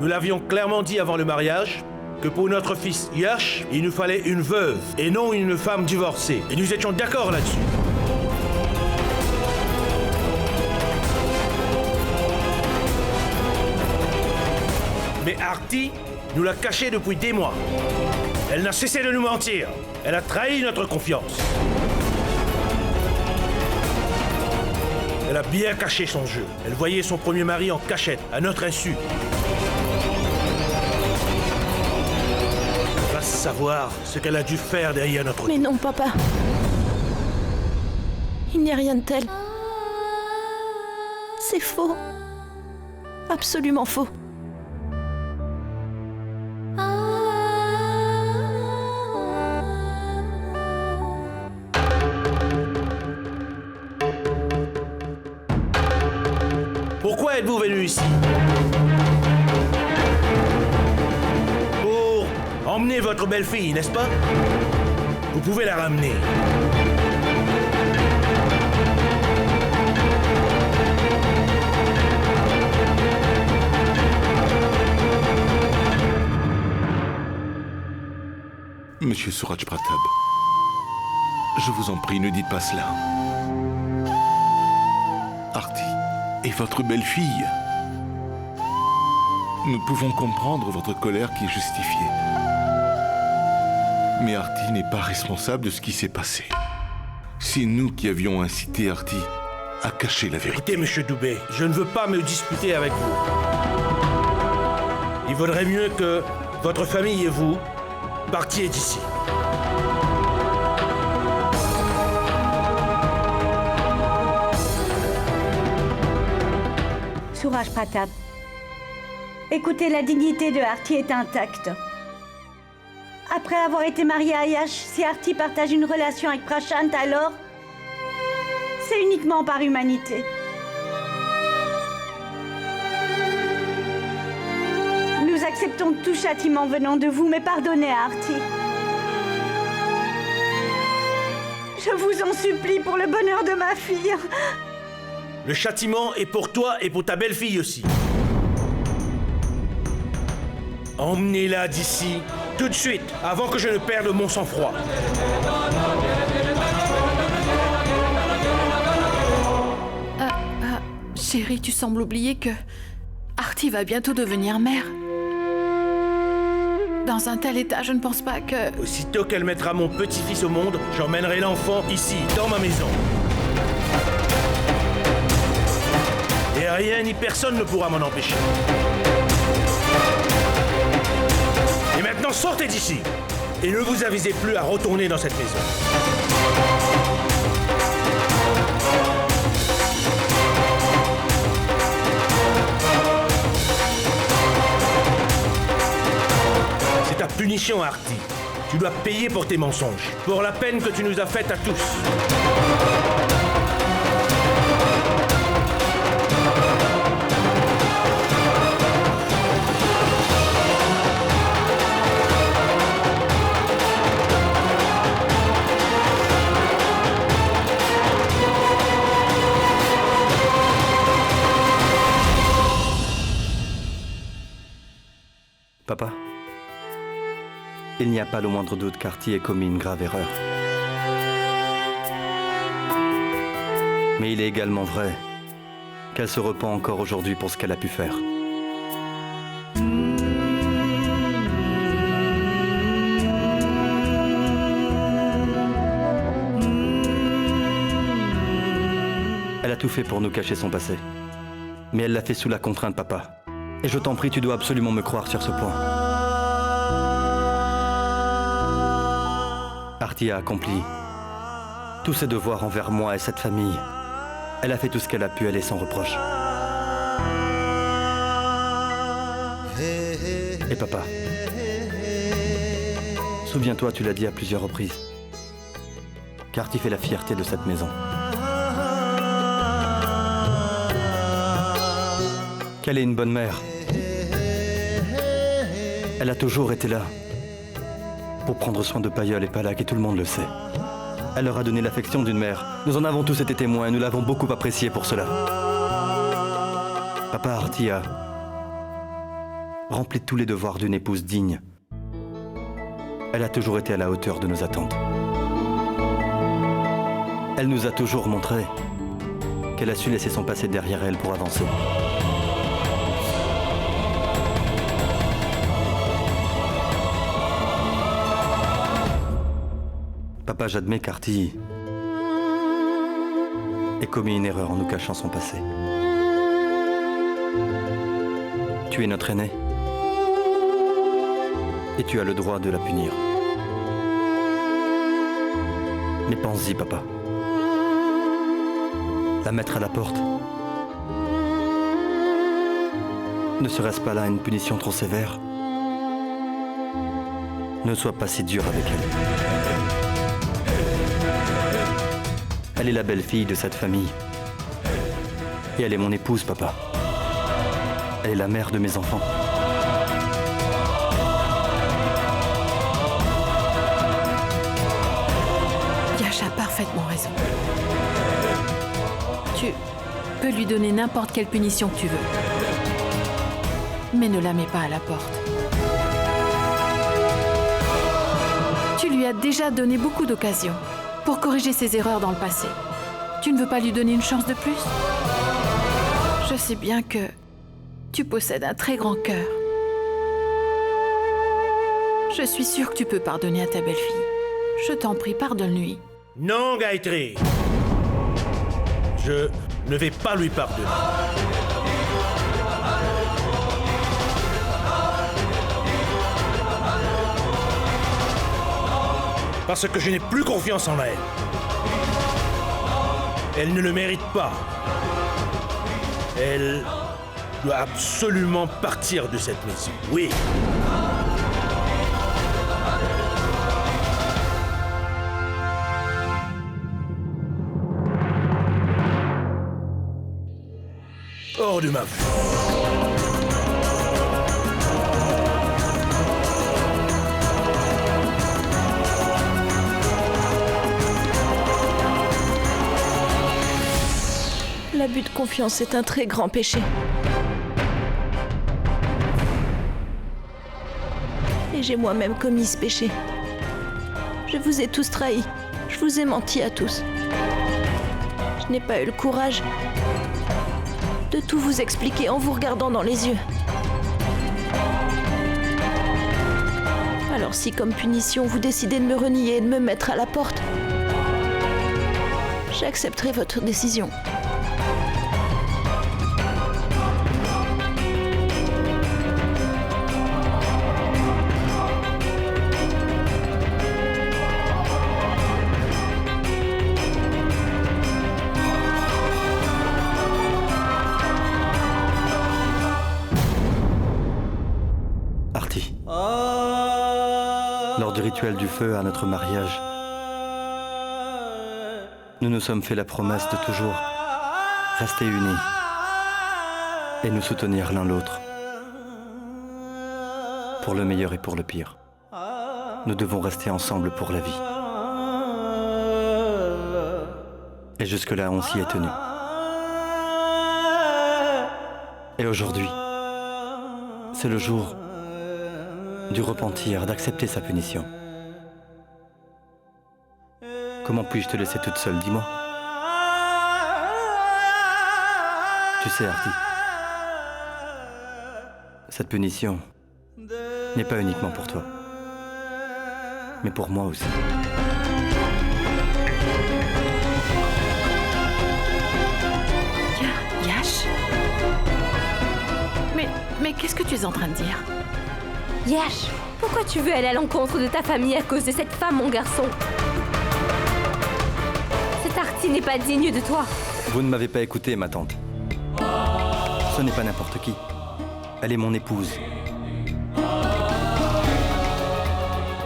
Nous l'avions clairement dit avant le mariage que pour notre fils Yash, il nous fallait une veuve et non une femme divorcée. Et nous étions d'accord là-dessus. Mais Artie nous l'a caché depuis des mois. Elle n'a cessé de nous mentir. Elle a trahi notre confiance. Elle a bien caché son jeu. Elle voyait son premier mari en cachette, à notre insu. Va savoir ce qu'elle a dû faire derrière notre... Mais non, papa. Il n'y a rien de tel. C'est faux. Absolument faux. Pourquoi êtes-vous venu ici? Pour emmener votre belle-fille, n'est-ce pas? Vous pouvez la ramener. Monsieur Suraj Pratap, je vous en prie, ne dites pas cela. Artie est votre belle-fille. Nous pouvons comprendre votre colère qui est justifiée. Mais Artie n'est pas responsable de ce qui s'est passé. C'est nous qui avions incité Artie à cacher la vérité. Écoutez, monsieur Dubé, je ne veux pas me disputer avec vous. Il vaudrait mieux que votre famille et vous partiez d'ici. Suraj Pratap, écoutez, la dignité de Artie est intacte. Après avoir été mariée à Yash, si Artie partage une relation avec Prashant, alors c'est uniquement par humanité. Nous acceptons tout châtiment venant de vous, mais pardonnez à Artie. Je vous en supplie pour le bonheur de ma fille. Le châtiment est pour toi et pour ta belle-fille aussi. Emmenez-la d'ici, tout de suite, avant que je ne perde mon sang-froid. Chérie, tu sembles oublier que Artie va bientôt devenir mère. Dans un tel état, je ne pense pas que... Aussitôt qu'elle mettra mon petit-fils au monde, j'emmènerai l'enfant ici, dans ma maison. Et rien ni personne ne pourra m'en empêcher. Et maintenant, sortez d'ici. Et ne vous avisez plus à retourner dans cette maison. C'est ta punition, Artie. Tu dois payer pour tes mensonges, pour la peine que tu nous as faite à tous. Papa, il n'y a pas le moindre doute qu'Artie ait commis une grave erreur. Mais il est également vrai qu'elle se repent encore aujourd'hui pour ce qu'elle a pu faire. Elle a tout fait pour nous cacher son passé. Mais elle l'a fait sous la contrainte, papa. Et je t'en prie, tu dois absolument me croire sur ce point. Artie a accompli tous ses devoirs envers moi et cette famille. Elle a fait tout ce qu'elle a pu, elle est sans reproche. Et papa, souviens-toi, tu l'as dit à plusieurs reprises, qu'Artie fait la fierté de cette maison. Qu'elle est une bonne mère. Elle a toujours été là pour prendre soin de Payol et Palak, et tout le monde le sait. Elle leur a donné l'affection d'une mère. Nous en avons tous été témoins et nous l'avons beaucoup appréciée pour cela. Papa, Artie a rempli tous les devoirs d'une épouse digne. Elle a toujours été à la hauteur de nos attentes. Elle nous a toujours montré qu'elle a su laisser son passé derrière elle pour avancer. Papa, j'admets qu'Artie ait commis une erreur en nous cachant son passé. Tu es notre aîné et tu as le droit de la punir. Mais pense-y, papa. La mettre à la porte. Ne serait-ce pas là une punition trop sévère? Ne sois pas si dur avec elle. Elle est la belle-fille de cette famille. Et elle est mon épouse, papa. Elle est la mère de mes enfants. Yash a parfaitement raison. Tu peux lui donner n'importe quelle punition que tu veux. Mais ne la mets pas à la porte. Tu lui as déjà donné beaucoup d'occasions pour corriger ses erreurs dans le passé. Tu ne veux pas lui donner une chance de plus? Je sais bien que tu possèdes un très grand cœur. Je suis sûre que tu peux pardonner à ta belle-fille. Je t'en prie, pardonne-lui. Non, Gayatri. Je ne vais pas lui pardonner. Parce que je n'ai plus confiance en elle. Elle ne le mérite pas. Elle doit absolument partir de cette maison. Oui. Hors de ma vue. L'abus de confiance est un très grand péché. Et j'ai moi-même commis ce péché. Je vous ai tous trahis. Je vous ai menti à tous. Je n'ai pas eu le courage de tout vous expliquer en vous regardant dans les yeux. Alors si, comme punition, vous décidez de me renier et de me mettre à la porte, j'accepterai votre décision. Artie, lors du rituel du feu à notre mariage, nous nous sommes fait la promesse de toujours rester unis et nous soutenir l'un l'autre, pour le meilleur et pour le pire. Nous devons rester ensemble pour la vie. Et jusque-là, on s'y est tenu. Et aujourd'hui, c'est le jour du repentir, d'accepter sa punition. Comment puis-je te laisser toute seule, dis-moi? Tu sais, Artie, cette punition n'est pas uniquement pour toi, mais pour moi aussi. Yash? Mais qu'est-ce que tu es en train de dire? Yash, pourquoi tu veux aller à l'encontre de ta famille à cause de cette femme, mon garçon? Cette Artie n'est pas digne de toi. Vous ne m'avez pas écouté, ma tante. Ce n'est pas n'importe qui. Elle est mon épouse.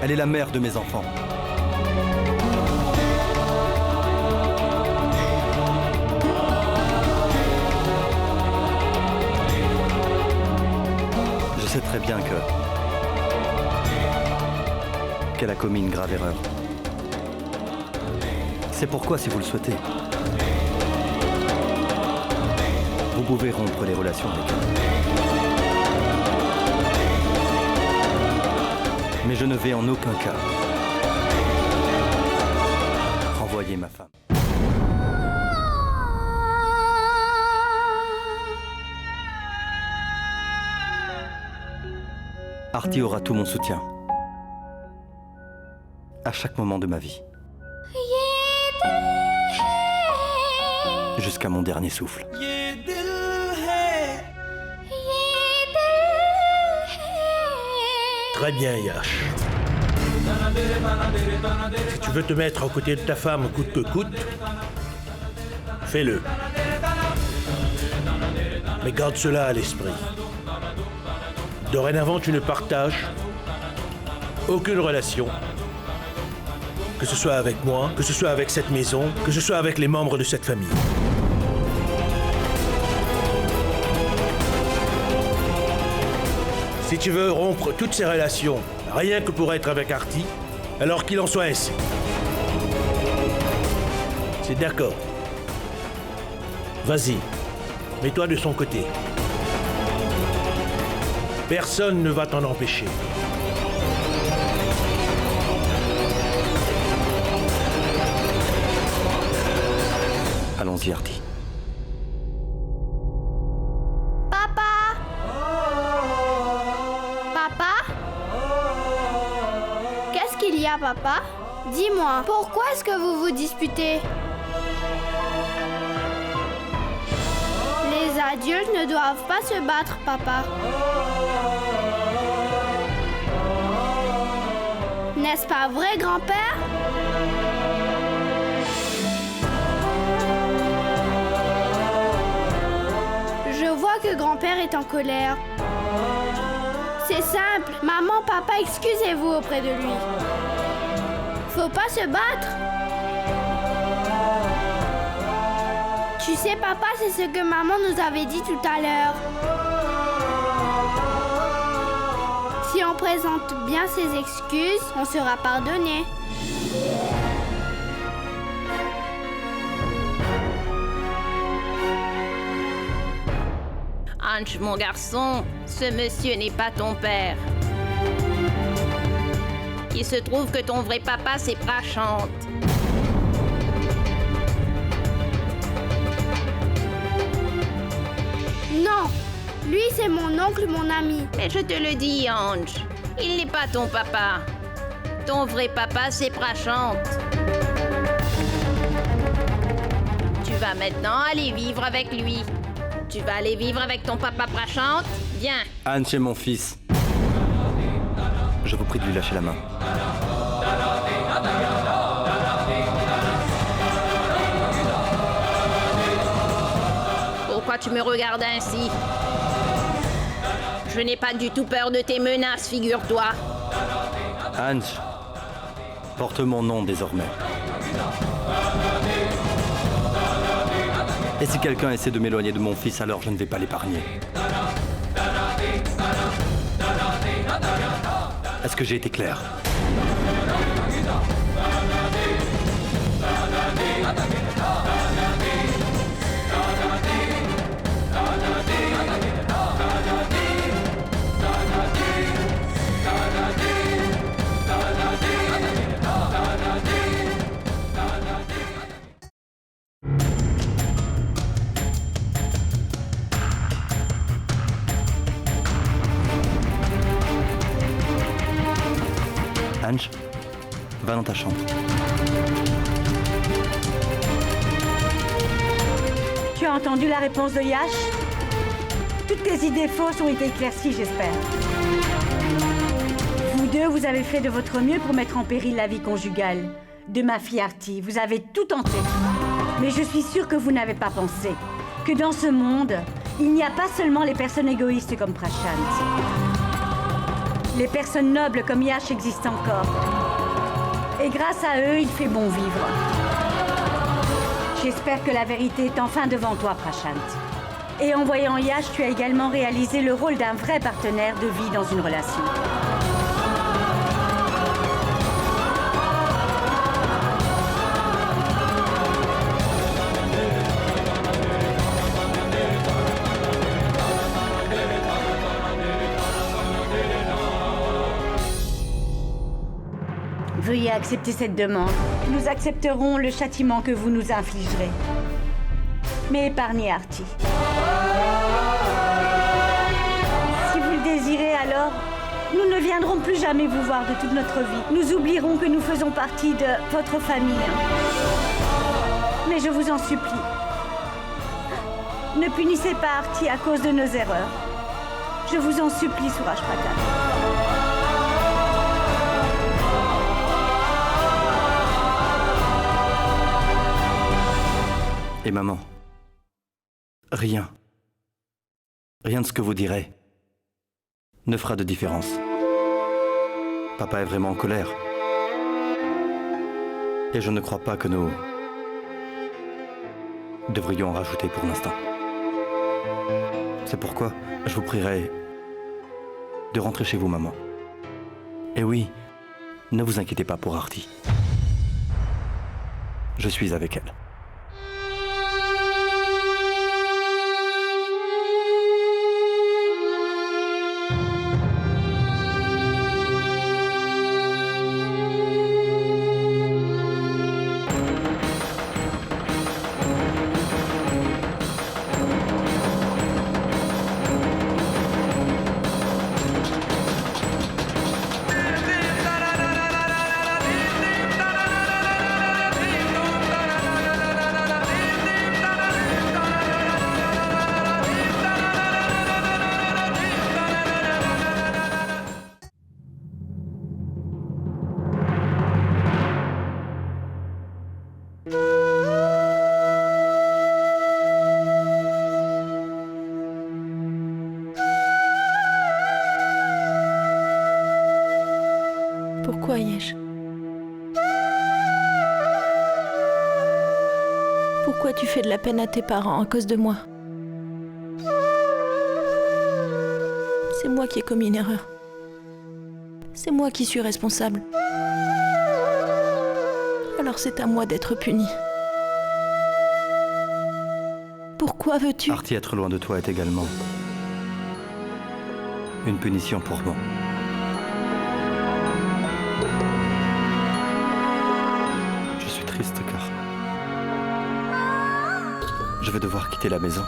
Elle est la mère de mes enfants. Je sais très bien qu'elle a commis une grave erreur. C'est pourquoi, si vous le souhaitez, vous pouvez rompre les relations avec elle. Mais je ne vais en aucun cas renvoyer ma femme. Artie aura tout mon soutien. À chaque moment de ma vie. Jusqu'à mon dernier souffle. Très bien, Yash. Si tu veux te mettre aux côtés de ta femme coûte que coûte, fais-le. Mais garde cela à l'esprit. Dorénavant, tu ne partages aucune relation, que ce soit avec moi, que ce soit avec cette maison, que ce soit avec les membres de cette famille. Si tu veux rompre toutes ces relations, rien que pour être avec Artie, alors qu'il en soit ainsi. C'est d'accord. Vas-y, mets-toi de son côté. Personne ne va t'en empêcher. Allons-y, Artie. Papa! Papa? Qu'est-ce qu'il y a, papa? Dis-moi, pourquoi est-ce que vous vous disputez? Les adultes ne doivent pas se battre, papa. N'est-ce pas vrai, grand-père? Je vois que grand-père est en colère. C'est simple. Maman, papa, excusez-vous auprès de lui. Faut pas se battre. Tu sais, papa, c'est ce que maman nous avait dit tout à l'heure. Si on présente bien ses excuses, on sera pardonné. Ange, mon garçon, ce monsieur n'est pas ton père. Il se trouve que ton vrai papa, c'est Prashant. Non, lui c'est mon oncle, mon ami. Mais je te le dis, Ange, il n'est pas ton papa. Ton vrai papa, c'est Prashant. Tu vas maintenant aller vivre avec lui. Tu vas aller vivre avec ton papa Prashant? Viens. Ange est mon fils. Je vous prie de lui lâcher la main. Pourquoi tu me regardes ainsi? Je n'ai pas du tout peur de tes menaces, figure-toi. Ange porte mon nom désormais. Et si quelqu'un essaie de m'éloigner de mon fils, alors je ne vais pas l'épargner. Est-ce que j'ai été clair? Ange, va dans ta chambre. Tu as entendu la réponse de Yash? Toutes tes idées fausses ont été éclaircies, j'espère. Vous deux, vous avez fait de votre mieux pour mettre en péril la vie conjugale de ma fille Artie. Vous avez tout tenté. Mais je suis sûre que vous n'avez pas pensé que dans ce monde, il n'y a pas seulement les personnes égoïstes comme Prashant. Les personnes nobles comme Yash existent encore. Et grâce à eux, il fait bon vivre. J'espère que la vérité est enfin devant toi, Prashant. Et en voyant Yash, tu as également réalisé le rôle d'un vrai partenaire de vie dans une relation. accepter cette demande, nous accepterons le châtiment que vous nous infligerez. Mais épargnez Artie. Si vous le désirez, alors, nous ne viendrons plus jamais vous voir de toute notre vie. Nous oublierons que nous faisons partie de votre famille. Mais je vous en supplie, ne punissez pas Artie à cause de nos erreurs. Je vous en supplie, Suraj Pratap. Et maman, rien de ce que vous direz ne fera de différence. Papa est vraiment en colère. Et je ne crois pas que nous devrions en rajouter pour l'instant. C'est pourquoi je vous prierai de rentrer chez vous, maman. Et oui, ne vous inquiétez pas pour Artie. Je suis avec elle. Pourquoi, Yesh? Pourquoi tu fais de la peine à tes parents à cause de moi? C'est moi qui ai commis une erreur. C'est moi qui suis responsable. Alors c'est à moi d'être puni. Pourquoi veux-tu... Artie, être loin de toi est également une punition pour moi. Je suis triste car je vais devoir quitter la maison.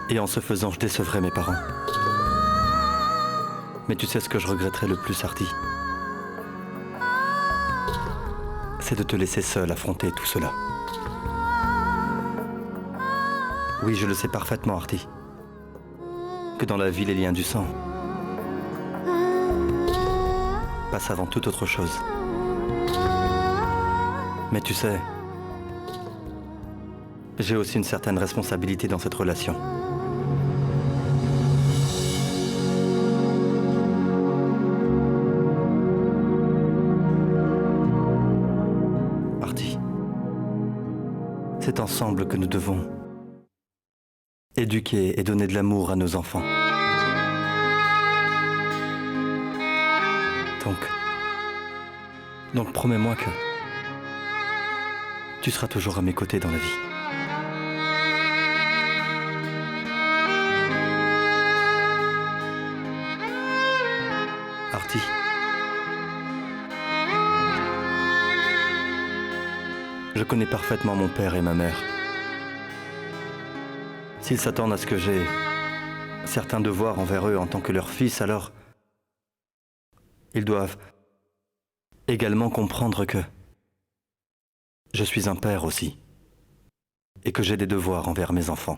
Et en ce faisant, je décevrai mes parents. Mais tu sais ce que je regretterais le plus, Artie? C'est de te laisser seule affronter tout cela. Oui, je le sais parfaitement, Artie. Que dans la vie, les liens du sang passent avant toute autre chose. Mais tu sais, j'ai aussi une certaine responsabilité dans cette relation. Artie, c'est ensemble que nous devons éduquer et donner de l'amour à nos enfants. Donc promets-moi que tu seras toujours à mes côtés dans la vie. Artie. Je connais parfaitement mon père et ma mère. S'ils s'attendent à ce que j'ai certains devoirs envers eux en tant que leur fils, alors ils doivent également comprendre que je suis un père aussi et que j'ai des devoirs envers mes enfants.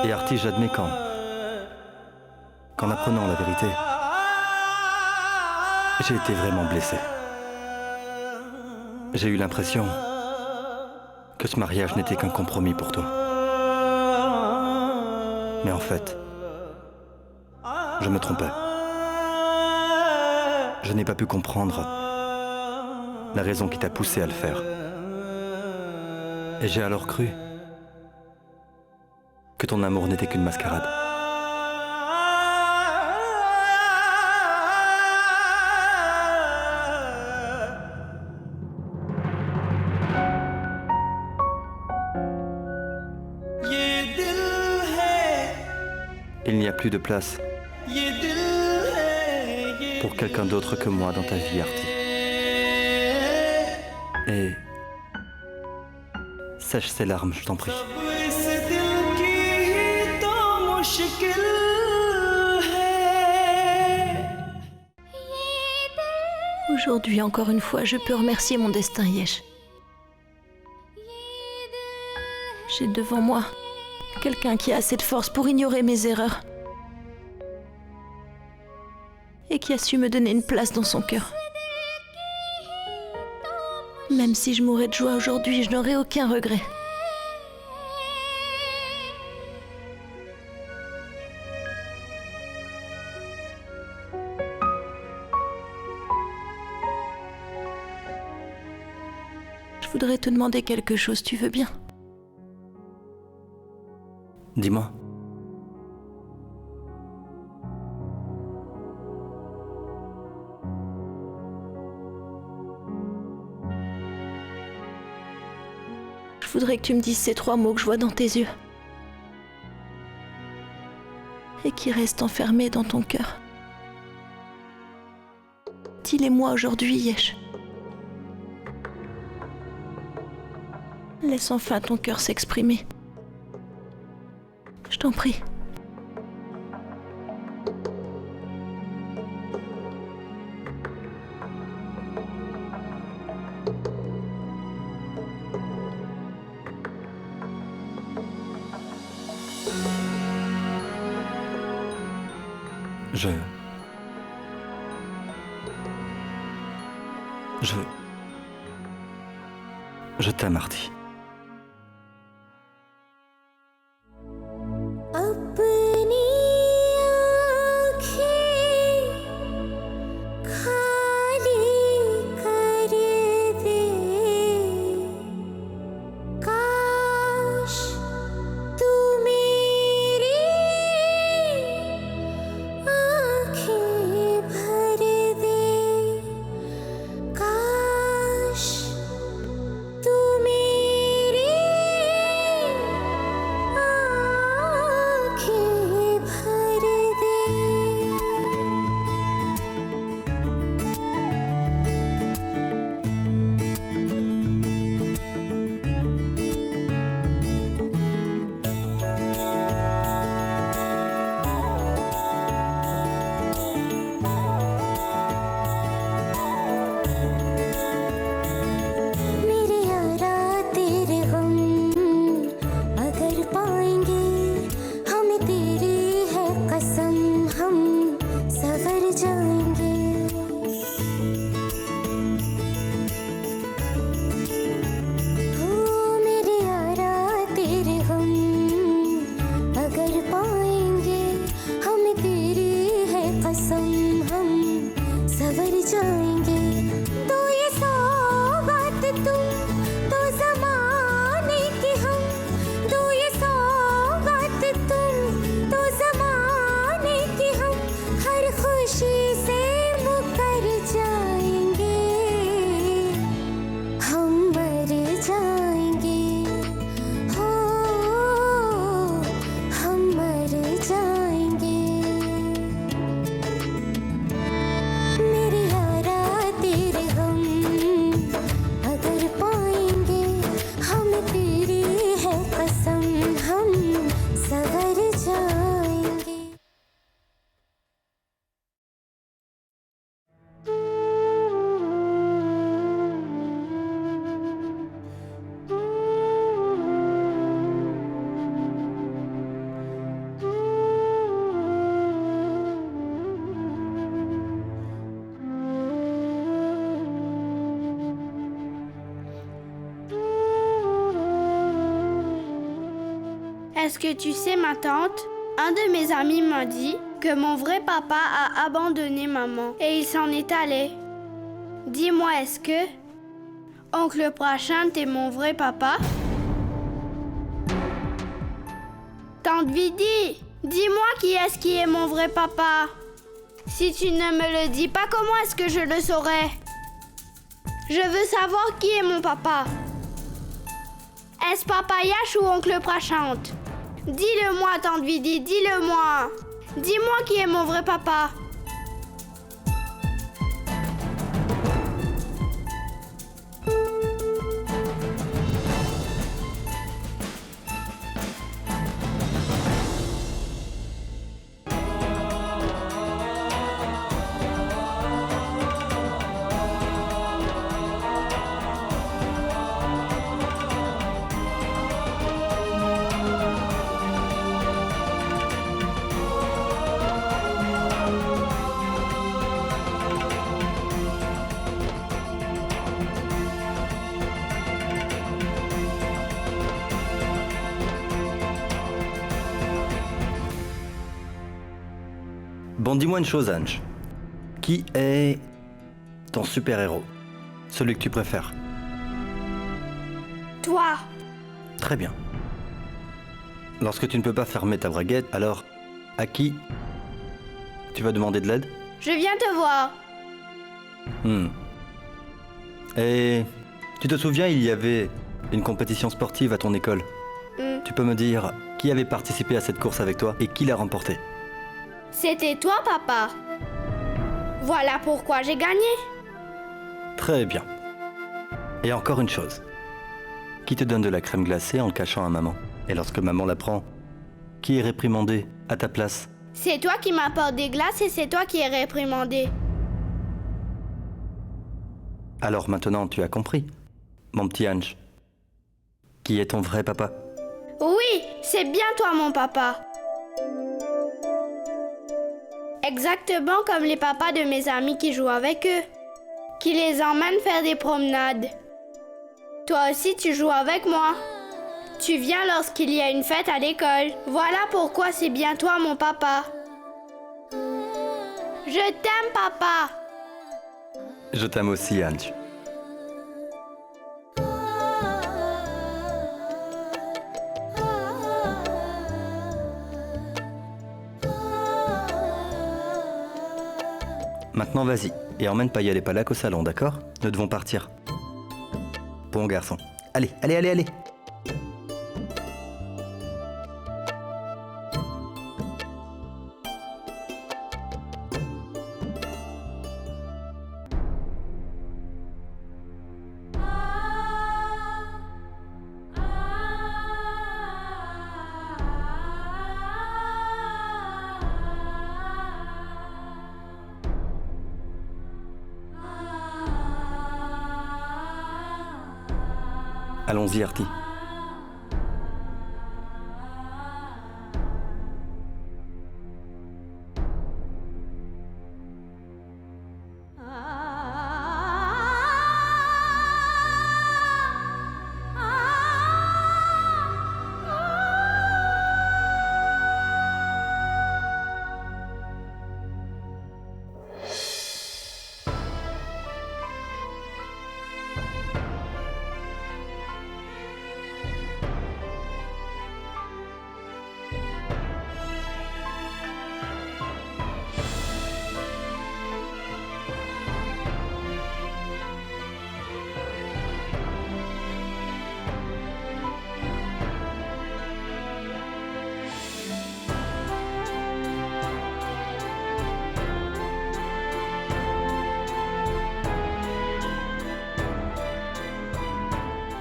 Et Artie, j'admets qu'en apprenant la vérité, j'ai été vraiment blessé. J'ai eu l'impression que ce mariage n'était qu'un compromis pour toi. Mais en fait, je me trompais. Je n'ai pas pu comprendre la raison qui t'a poussé à le faire. Et j'ai alors cru que ton amour n'était qu'une mascarade. Il n'y a plus de place pour quelqu'un d'autre que moi dans ta vie, Artie. Et sèche ces larmes, je t'en prie. Aujourd'hui, encore une fois, je peux remercier mon destin, Yesh. J'ai devant moi quelqu'un qui a assez de force pour ignorer mes erreurs et qui a su me donner une place dans son cœur. Même si je mourrais de joie aujourd'hui, je n'aurais aucun regret. Je voudrais te demander quelque chose, tu veux bien? Dis-moi. Je voudrais que tu me dises ces 3 mots que je vois dans tes yeux et qui restent enfermés dans ton cœur. Dis-les-moi aujourd'hui, Yesh. Laisse enfin ton cœur s'exprimer. Je t'en prie. Je t'aime, Artie. Est-ce que tu sais, ma tante, un de mes amis m'a dit que mon vrai papa a abandonné maman et il s'en est allé. Dis-moi, est-ce que oncle Prashant est mon vrai papa? Tante Vidi, dis-moi qui est mon vrai papa. Si tu ne me le dis pas, comment est-ce que je le saurais? Je veux savoir qui est mon papa. Est-ce Papa Yash ou oncle Prashant? Dis-le-moi, tante Vidi, dis-le-moi. Dis-moi qui est mon vrai papa. Bon, dis-moi une chose, Ange. Qui est ton super-héros? Celui que tu préfères? Toi. Très bien. Lorsque tu ne peux pas fermer ta braguette, alors à qui tu vas demander de l'aide? Je viens te voir. Et tu te souviens, il y avait une compétition sportive à ton école. Tu peux me dire qui avait participé à cette course avec toi et qui l'a remportée? C'était toi, papa. Voilà pourquoi j'ai gagné. Très bien. Et encore une chose. Qui te donne de la crème glacée en le cachant à maman? Et lorsque maman la prend, qui est réprimandé à ta place? C'est toi qui m'apportes des glaces et c'est toi qui es réprimandé. Alors maintenant, tu as compris, mon petit Ange. Qui est ton vrai papa? Oui, c'est bien toi, mon papa. Exactement comme les papas de mes amis qui jouent avec eux, qui les emmènent faire des promenades. Toi aussi, tu joues avec moi. Tu viens lorsqu'il y a une fête à l'école. Voilà pourquoi c'est bien toi, mon papa. Je t'aime, papa. Je t'aime aussi, Ange. Maintenant, vas-y, et emmène Payal et Palak au salon, d'accord? Nous devons partir. Bon garçon. Allez, allez, allez, allez! Allons-y, Artie.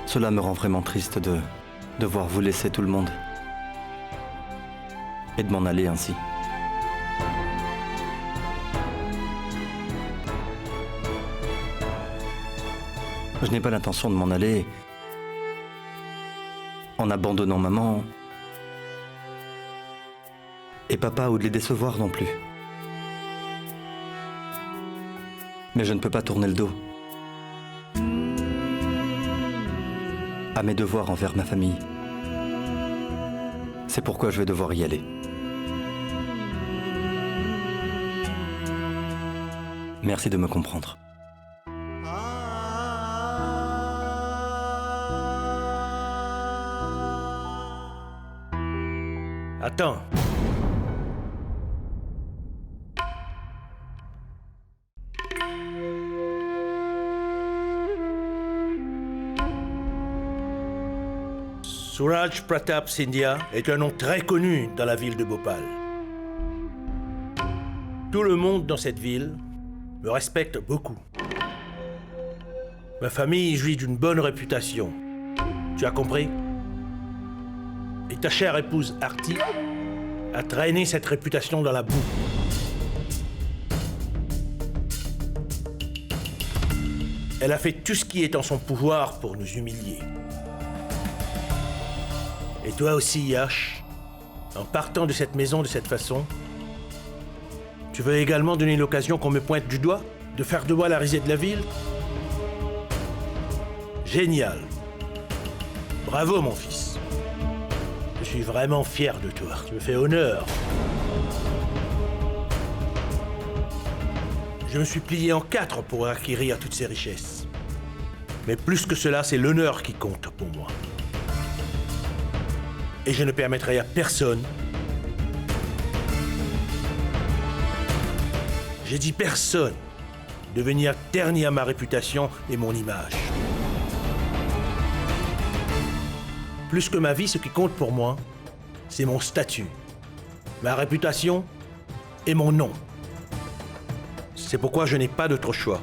Cela me rend vraiment triste de devoir vous laisser tout le monde et de m'en aller ainsi. Je n'ai pas l'intention de m'en aller en abandonnant maman et papa ou de les décevoir non plus. Mais je ne peux pas tourner le dos à mes devoirs envers ma famille. C'est pourquoi je vais devoir y aller. Merci de me comprendre. Attends. Suraj Pratap Scindia est un nom très connu dans la ville de Bhopal. Tout le monde dans cette ville me respecte beaucoup. Ma famille jouit d'une bonne réputation. Tu as compris? Et ta chère épouse Artie a traîné cette réputation dans la boue. Elle a fait tout ce qui est en son pouvoir pour nous humilier. Et toi aussi, Yash, en partant de cette maison de cette façon, tu veux également donner l'occasion qu'on me pointe du doigt, de faire de moi la risée de la ville? Génial. Bravo, mon fils. Je suis vraiment fier de toi. Tu me fais honneur. Je me suis plié en 4 pour acquérir toutes ces richesses. Mais plus que cela, c'est l'honneur qui compte pour moi. Et je ne permettrai à personne, j'ai dit personne, de venir ternir ma réputation et mon image. Plus que ma vie, ce qui compte pour moi, c'est mon statut, ma réputation et mon nom. C'est pourquoi je n'ai pas d'autre choix.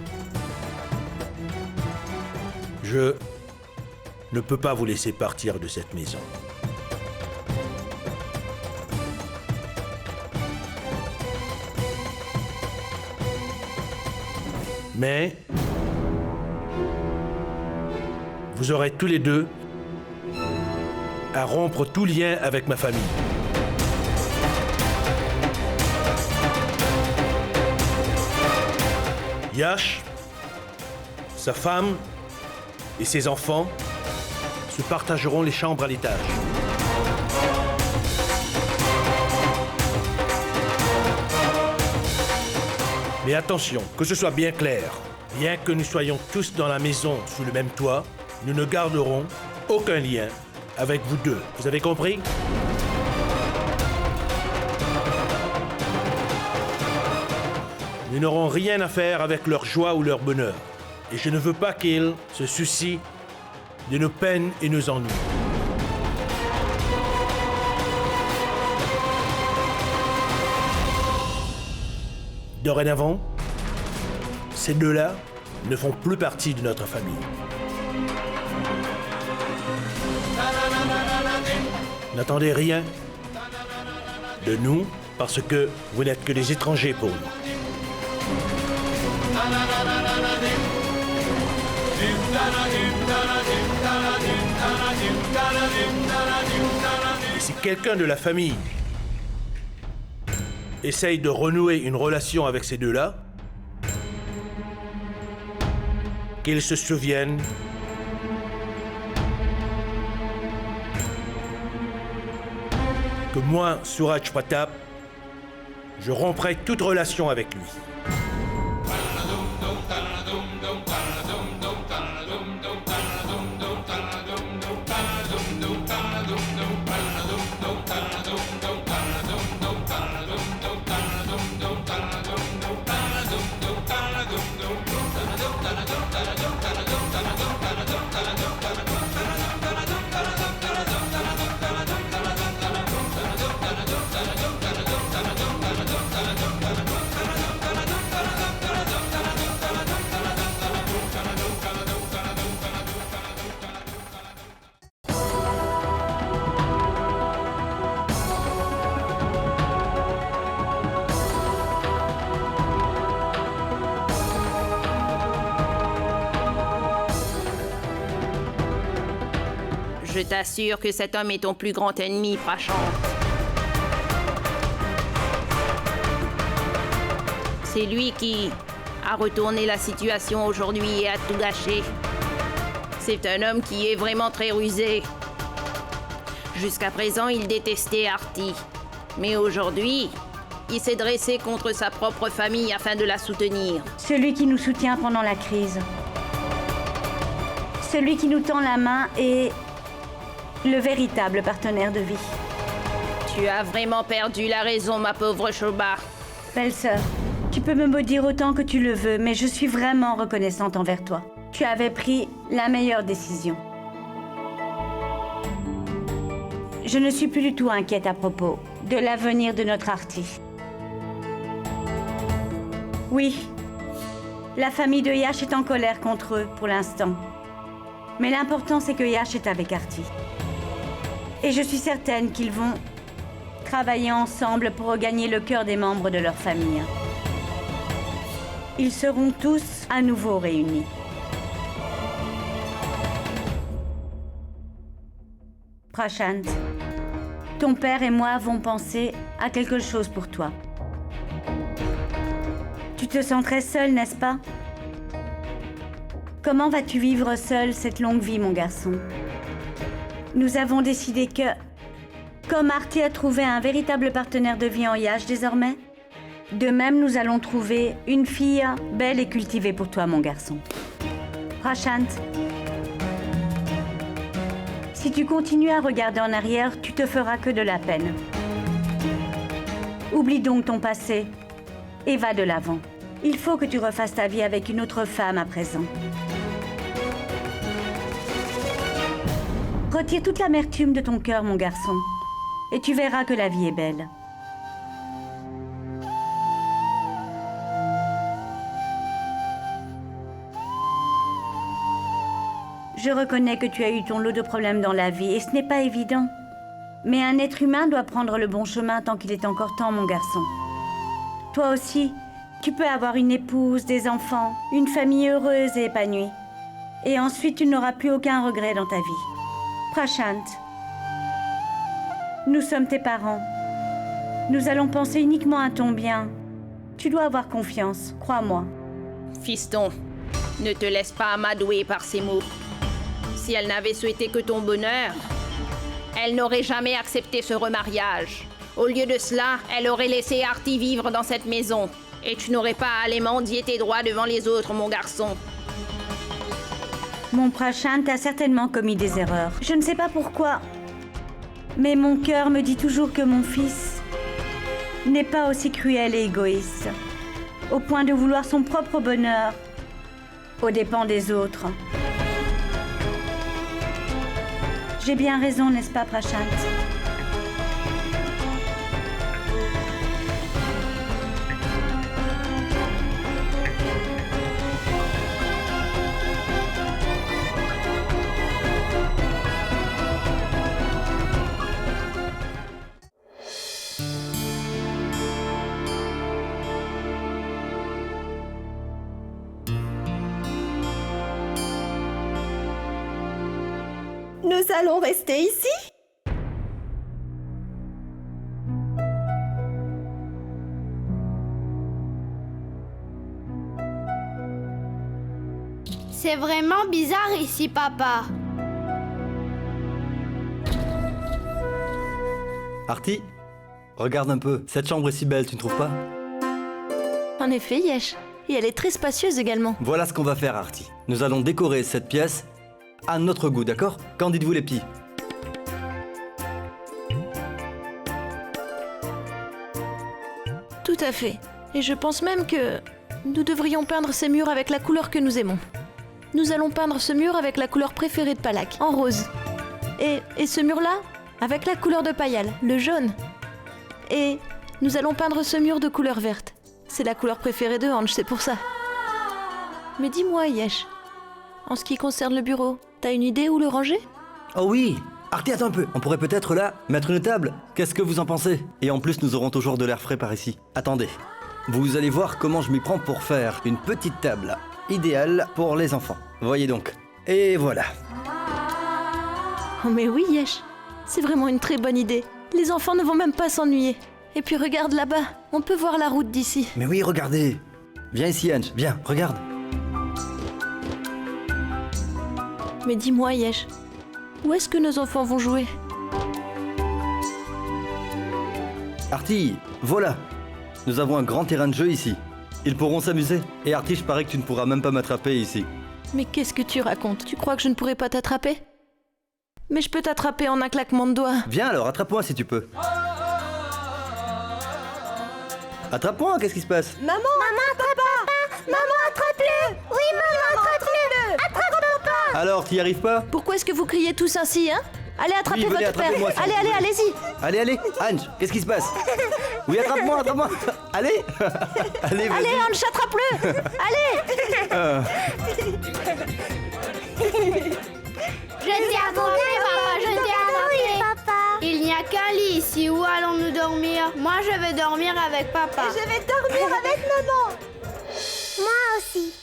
Je ne peux pas vous laisser partir de cette maison. Mais vous aurez tous les deux à rompre tout lien avec ma famille. Yash, sa femme et ses enfants se partageront les chambres à l'étage. Mais attention, que ce soit bien clair, bien que nous soyons tous dans la maison sous le même toit, nous ne garderons aucun lien avec vous deux. Vous avez compris? Nous n'aurons rien à faire avec leur joie ou leur bonheur. Et je ne veux pas qu'ils se soucient de nos peines et nos ennuis. Dorénavant, ces deux-là ne font plus partie de notre famille. N'attendez rien de nous parce que vous n'êtes que des étrangers pour nous. Et si quelqu'un de la famille essaye de renouer une relation avec ces deux-là, qu'ils se souviennent que moi, Suraj Pratap, je romprai toute relation avec lui. Je t'assure que cet homme est ton plus grand ennemi, Prashant. C'est lui qui a retourné la situation aujourd'hui et a tout gâché. C'est un homme qui est vraiment très rusé. Jusqu'à présent, il détestait Artie. Mais aujourd'hui, il s'est dressé contre sa propre famille afin de la soutenir. Celui qui nous soutient pendant la crise. Celui qui nous tend la main est le véritable partenaire de vie. Tu as vraiment perdu la raison, ma pauvre Shobha. Belle sœur, tu peux me maudire autant que tu le veux, mais je suis vraiment reconnaissante envers toi. Tu avais pris la meilleure décision. Je ne suis plus du tout inquiète à propos de l'avenir de notre Artie. Oui. La famille de Yash est en colère contre eux pour l'instant. Mais l'important, c'est que Yash est avec Artie. Et je suis certaine qu'ils vont travailler ensemble pour regagner le cœur des membres de leur famille. Ils seront tous à nouveau réunis. Prashant, ton père et moi avons pensé à quelque chose pour toi. Tu te sens très seul, n'est-ce pas? Comment vas-tu vivre seul cette longue vie, mon garçon? Nous avons décidé que, comme Artie a trouvé un véritable partenaire de vie en Yash désormais, de même nous allons trouver une fille belle et cultivée pour toi, mon garçon. Prashant, si tu continues à regarder en arrière, tu te feras que de la peine. Oublie donc ton passé et va de l'avant. Il faut que tu refasses ta vie avec une autre femme à présent. Retire toute l'amertume de ton cœur, mon garçon, et tu verras que la vie est belle. Je reconnais que tu as eu ton lot de problèmes dans la vie, et ce n'est pas évident. Mais un être humain doit prendre le bon chemin tant qu'il est encore temps, mon garçon. Toi aussi, tu peux avoir une épouse, des enfants, une famille heureuse et épanouie. Et ensuite, tu n'auras plus aucun regret dans ta vie. Prashant, nous sommes tes parents. Nous allons penser uniquement à ton bien. Tu dois avoir confiance, crois-moi. Fiston, ne te laisse pas amadouer par ces mots. Si elle n'avait souhaité que ton bonheur, elle n'aurait jamais accepté ce remariage. Au lieu de cela, elle aurait laissé Artie vivre dans cette maison. Et tu n'aurais pas à aller mendier tes droits devant les autres, mon garçon. Mon Prashant a certainement commis des erreurs. Je ne sais pas pourquoi. Mais mon cœur me dit toujours que mon fils n'est pas aussi cruel et égoïste, au point de vouloir son propre bonheur aux dépens des autres. J'ai bien raison, n'est-ce pas, Prashant? Nous allons rester ici? C'est vraiment bizarre ici, papa. Artie, regarde un peu. Cette chambre est si belle, tu ne trouves pas? En effet, Yash. Et elle est très spacieuse également. Voilà ce qu'on va faire, Artie. Nous allons décorer cette pièce à notre goût, d'accord? Qu'en dites-vous, les petits? Tout à fait. Et je pense même que nous devrions peindre ces murs avec la couleur que nous aimons. Nous allons peindre ce mur avec la couleur préférée de Palak, en rose. Et ce mur-là, avec la couleur de Payal, le jaune. Et nous allons peindre ce mur de couleur verte. C'est la couleur préférée de Ange, c'est pour ça. Mais dis-moi, Yash, en ce qui concerne le bureau, t'as une idée où le ranger? Oh oui! Artie, attends un peu. On pourrait peut-être là mettre une table. Qu'est-ce que vous en pensez? Et en plus, nous aurons toujours de l'air frais par ici. Attendez. Vous allez voir comment je m'y prends pour faire une petite table idéale pour les enfants. Voyez donc. Et voilà. Oh mais oui, Yash. C'est vraiment une très bonne idée. Les enfants ne vont même pas s'ennuyer. Et puis regarde là-bas. On peut voir la route d'ici. Mais oui, regardez. Viens ici, Ange. Viens, regarde. Mais dis-moi, Yash, où est-ce que nos enfants vont jouer? Artie, voilà. Nous avons un grand terrain de jeu ici. Ils pourront s'amuser. Et Artie, je parie que tu ne pourras même pas m'attraper ici. Mais qu'est-ce que tu racontes? Tu crois que je ne pourrai pas t'attraper? Mais je peux t'attraper en un claquement de doigts. Viens alors, attrape-moi si tu peux. Attrape-moi, qu'est-ce qui se passe? Maman, attrape-le! Maman, attrape-le! Oui, maman, attrape-le! Attrape papa! Alors, t'y arrives pas? Pourquoi est-ce que vous criez tous ainsi, hein? Allez, attrapez Oui, venez, votre père. attrapez-moi, s'il Allez, vous allez, plaît. allez-y. Allez, Ange, qu'est-ce qui se passe? Oui, attrape-moi. Allez. Allez, vas-y. Allez, Ange, attrape-le. Allez. Je t'ai attrapé, papa, je t'ai attrapé. Papa. Il n'y a qu'un lit ici. Où allons-nous dormir? Moi, je vais dormir avec papa. Je vais dormir avec maman. Moi aussi.